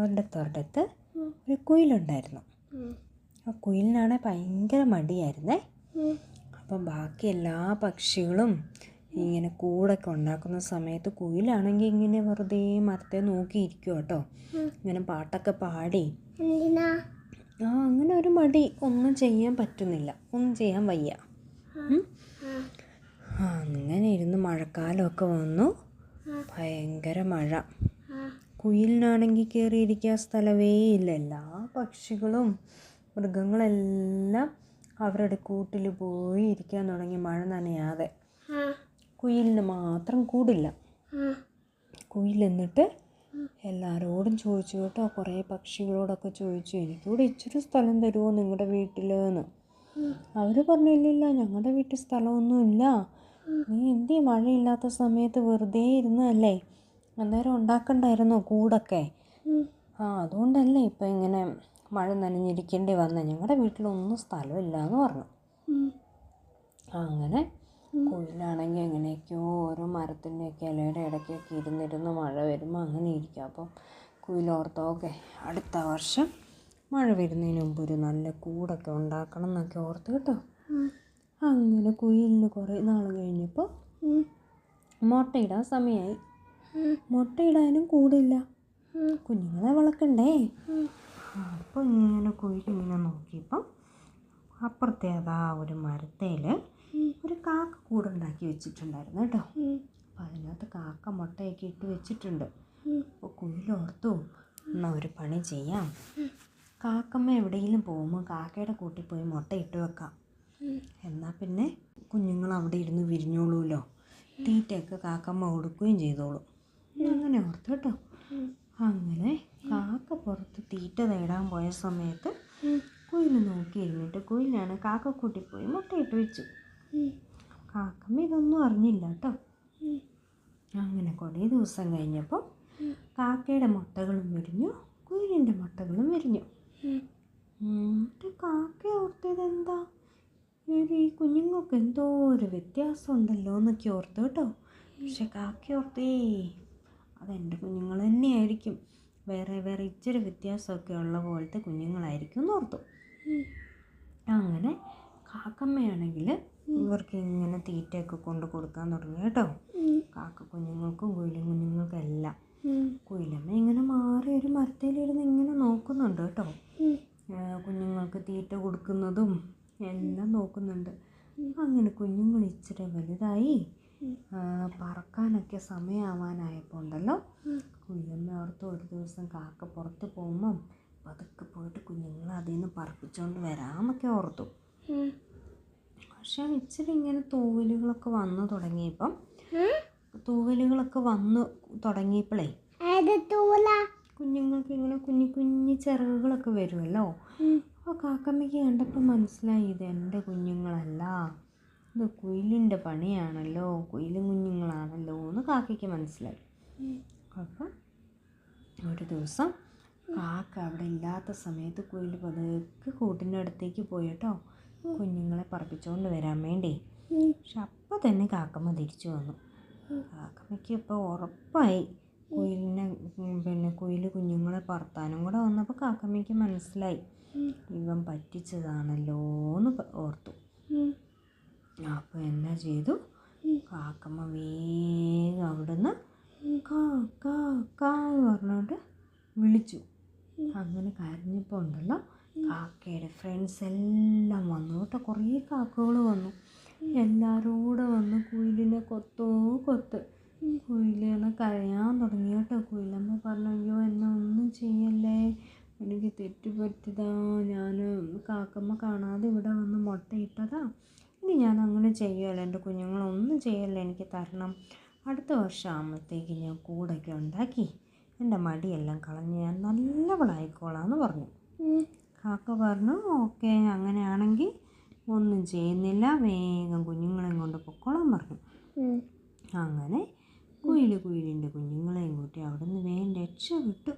ഒരിടത്തൊരിടത്ത് ഒരു കുയിലുണ്ടായിരുന്നു. ആ കുയിലിനാണെ ഭയങ്കര മടിയായിരുന്നേ. അപ്പം ബാക്കി എല്ലാ പക്ഷികളും ഇങ്ങനെ കൂടൊക്കെ ഉണ്ടാക്കുന്ന സമയത്ത് കുയിലാണെങ്കിൽ ഇങ്ങനെ വെറുതെ മരത്തെ നോക്കിയിരിക്കും കേട്ടോ. ഇങ്ങനെ പാട്ടൊക്കെ പാടി അങ്ങനെ ഒരു മടി, ഒന്നും ചെയ്യാൻ പറ്റുന്നില്ല, ഒന്നും ചെയ്യാൻ വയ്യ. അങ്ങനെ ഇരുന്ന് മഴക്കാലമൊക്കെ വന്നു. ഭയങ്കര മഴ. കുയിലിനാണെങ്കിൽ കയറിയിരിക്കാൻ സ്ഥലമേ ഇല്ല. എല്ലാ പക്ഷികളും മൃഗങ്ങളെല്ലാം അവരുടെ കൂട്ടിൽ പോയി ഇരിക്കാൻ തുടങ്ങി മഴ നനയാതെ. കുയിലിന് മാത്രം കൂടില്ല. കുയിൽ എന്നിട്ട് എല്ലാവരോടും ചോദിച്ചു കേട്ടോ, കുറേ പക്ഷികളോടൊക്കെ ചോദിച്ചു, എനിക്കൂടെ ഇച്ചിരി സ്ഥലം തരുമോ നിങ്ങളുടെ വീട്ടിലെന്ന്. അവർ പറഞ്ഞില്ല, ഞങ്ങളുടെ വീട്ടിൽ സ്ഥലമൊന്നുമില്ല, നീ എന്തി മഴയില്ലാത്ത സമയത്ത് വെറുതെ ഇരുന്നല്ലേ, അന്നേരം ഉണ്ടാക്കണ്ടായിരുന്നോ കൂടൊക്കെ, അതുകൊണ്ടല്ലേ ഇപ്പം ഇങ്ങനെ മഴ നനഞ്ഞിരിക്കേണ്ടി വന്നത്, ഞങ്ങളുടെ വീട്ടിലൊന്നും സ്ഥലമില്ല എന്ന് പറഞ്ഞു. അങ്ങനെ കുയിലാണെങ്കിൽ എങ്ങനെയൊക്കെയോ ഓരോ മരത്തിൻ്റെയൊക്കെ ഇലയുടെ ഇടയ്ക്കൊക്കെ ഇരുന്നിരുന്ന് മഴ വരുമ്പോൾ അങ്ങനെ ഇരിക്കും. അപ്പം കുയിലോർത്തോക്കെ അടുത്ത വർഷം മഴ വരുന്നതിന് മുമ്പ് ഒരു നല്ല കൂടൊക്കെ ഉണ്ടാക്കണം എന്നൊക്കെ ഓർത്ത് കേട്ടോ. അങ്ങനെ കുയിലിന് കുറേ നാൾ കഴിഞ്ഞപ്പോൾ മുട്ടയിടാൻ സമയമായി. മുട്ടയിടാനും കൂടില്ല, കുഞ്ഞുങ്ങളെ വളർക്കണ്ടേ. അപ്പോൾ ഇങ്ങനെ കുയിലിങ്ങനെ നോക്കിയപ്പം അപ്പുറത്തെ അതാ ഒരു മരത്തേൽ ഒരു കാക്ക കൂടുണ്ടാക്കി വെച്ചിട്ടുണ്ടായിരുന്നു കേട്ടോ. അപ്പം അതിനകത്ത് കാക്ക മുട്ടയൊക്കെ ഇട്ട് വെച്ചിട്ടുണ്ട്. അപ്പോൾ കുയിലോർത്തു, എന്നാൽ ഒരു പണി ചെയ്യാം, കാക്കമ്മ എവിടെയെങ്കിലും പോകുമ്പോൾ കാക്കയുടെ കൂട്ടിൽ പോയി മുട്ട ഇട്ട് വെക്കാം, എന്നാൽ പിന്നെ കുഞ്ഞുങ്ങൾ അവിടെ ഇരുന്ന് വിരിഞ്ഞോളൂല്ലോ, തീറ്റയൊക്കെ കാക്കമ്മ കൊടുക്കുകയും ചെയ്തോളും. അങ്ങനെ ഓർത്തു കേട്ടോ. അങ്ങനെ കാക്ക പുറത്ത് തീറ്റ തേടാൻ പോയ സമയത്ത് കുയിൽ നോക്കിയിരുന്നിട്ട് കുയിലാണ് കാക്കക്കൂട്ടിൽ പോയി മുട്ടയിട്ട് വെച്ചു. കാക്കമ്മ ഇതൊന്നും അറിഞ്ഞില്ല കേട്ടോ. അങ്ങനെ കുറേ ദിവസം കഴിഞ്ഞപ്പോൾ കാക്കയുടെ മുട്ടകളും വിരിഞ്ഞു, കുയിലിൻ്റെ മുട്ടകളും വിരിഞ്ഞു. എന്നിട്ട് കാക്ക ഓർത്തത് എന്താ, ഈ കുഞ്ഞുങ്ങൾക്ക് എന്തോ ഒരു വ്യത്യാസം ഉണ്ടല്ലോ എന്നൊക്കെ ഓർത്തു കേട്ടോ. പക്ഷെ കാക്ക ഓർത്തേ അതെൻ്റെ കുഞ്ഞുങ്ങൾ തന്നെയായിരിക്കും, വേറെ വേറെ ഇച്ചിരി വ്യത്യാസമൊക്കെ ഉള്ള പോലത്തെ കുഞ്ഞുങ്ങളായിരിക്കും എന്നോർത്തു. അങ്ങനെ കാക്കമ്മയാണെങ്കിൽ ഇവർക്ക് ഇങ്ങനെ തീറ്റയൊക്കെ കൊണ്ട് കൊടുക്കാൻ തുടങ്ങി കേട്ടോ. കാക്ക കുഞ്ഞുങ്ങൾക്കും കുയിലും കുഞ്ഞുങ്ങൾക്കും എല്ലാം. കുയിലമ്മ ഇങ്ങനെ മാറി ഒരു മരത്തേലിരുന്ന് ഇങ്ങനെ നോക്കുന്നുണ്ട് കേട്ടോ. കുഞ്ഞുങ്ങൾക്ക് തീറ്റ കൊടുക്കുന്നതും എല്ലാം നോക്കുന്നുണ്ട്. അങ്ങനെ കുഞ്ഞുങ്ങൾ ഇച്ചിരി വലുതായി പറക്കാനൊക്കെ സമയമാവാനായപ്പോൾ ഉണ്ടല്ലോ, കുയിലമ്മ ഓർത്ത് ഒരു ദിവസം കാക്ക പുറത്ത് പോകുമ്പം പതുക്കെ പോയിട്ട് കുഞ്ഞുങ്ങളെ അതിൽ നിന്ന് പറപ്പിച്ചുകൊണ്ട് വരാമെന്നൊക്കെ ഓർത്തു. പക്ഷെ ഇച്ചിരി ഇങ്ങനെ തൂവലുകളൊക്കെ വന്നു തുടങ്ങിയപ്പോഴേ കുഞ്ഞുങ്ങൾക്ക് ഇങ്ങനെ കുഞ്ഞു കുഞ്ഞു ചിറകുകളൊക്കെ വരുമല്ലോ. അപ്പോൾ കാക്കമ്മയ്ക്ക് കണ്ടപ്പോൾ മനസ്സിലായി, ഇത് എൻ്റെ കുഞ്ഞുങ്ങളല്ല, ഇത് കുയിലിൻ്റെ പണിയാണല്ലോ, കുയിലും കുഞ്ഞുങ്ങളാണല്ലോ എന്ന് കാക്കയ്ക്ക് മനസ്സിലായി. അപ്പം ഒരു ദിവസം കാക്ക അവിടെ ഇല്ലാത്ത സമയത്ത് കുയിൽ പതുക്കെ കൂട്ടിൻ്റെ അടുത്തേക്ക് പോയിട്ടോ കുഞ്ഞുങ്ങളെ പറപ്പിച്ചുകൊണ്ട് വരാൻ വേണ്ടി. പക്ഷെ അപ്പോൾ തന്നെ കാക്കമ്മ തിരിച്ചു വന്നു. കാക്കമ്മയ്ക്ക് ഇപ്പോൾ ഉറപ്പായി കുയിൽ കുഞ്ഞുങ്ങളെ പറത്താനും കൂടെ വന്നപ്പോൾ കാക്കമ്മയ്ക്ക് മനസ്സിലായി, ഇവൻ പറ്റിച്ചതാണല്ലോ എന്ന് ഓർത്തു. അപ്പോൾ എന്നാ ചെയ്തു, കാക്കമ്മ വേഗം അവിടുന്ന് കാ കാ കാ എന്ന് പറഞ്ഞുകൊണ്ട് വിളിച്ചു. അങ്ങനെ കരഞ്ഞപ്പോൾ ഉണ്ടല്ലോ, കാക്കയുടെ ഫ്രണ്ട്സ് എല്ലാം വന്നു കേട്ടോ. കുറേ കാക്കകൾ വന്നു, എല്ലാവരും കൂടെ വന്ന് കുയിലിനെ കൊത്ത്. കുയിലിനെ കരയാൻ തുടങ്ങി കേട്ടോ. കുയിലമ്മ പറഞ്ഞു, അയ്യോ എന്നെ ഒന്നും ചെയ്യല്ലേ, എനിക്ക് തെറ്റുപറ്റിയതാ, ഞാൻ കാക്കമ്മ കാണാതെ ഇവിടെ വന്ന് മുട്ടയിട്ടതാ, ഇനി ഞാൻ അങ്ങനെ ചെയ്യുമല്ലോ, എൻ്റെ കുഞ്ഞുങ്ങളൊന്നും ചെയ്യല്ലേ, എനിക്ക് തരണം, അടുത്ത വർഷം ആകുമ്പോഴത്തേക്ക് ഞാൻ കൂടൊക്കെ ഉണ്ടാക്കി എൻ്റെ മടിയെല്ലാം കളഞ്ഞ് ഞാൻ നല്ലവളായിക്കോളാമെന്ന് പറഞ്ഞു. കാക്ക പറഞ്ഞു, ഓക്കെ, അങ്ങനെയാണെങ്കിൽ ഒന്നും ചെയ്യുന്നില്ല, വേഗം കുഞ്ഞുങ്ങളെയും കൊണ്ട് പൊക്കോളാൻ പറഞ്ഞു. അങ്ങനെ കുയിലിൻ്റെ കുഞ്ഞുങ്ങളെയും കൂട്ടി അവിടെ നിന്ന് വേഗം രക്ഷപ്പെട്ടു.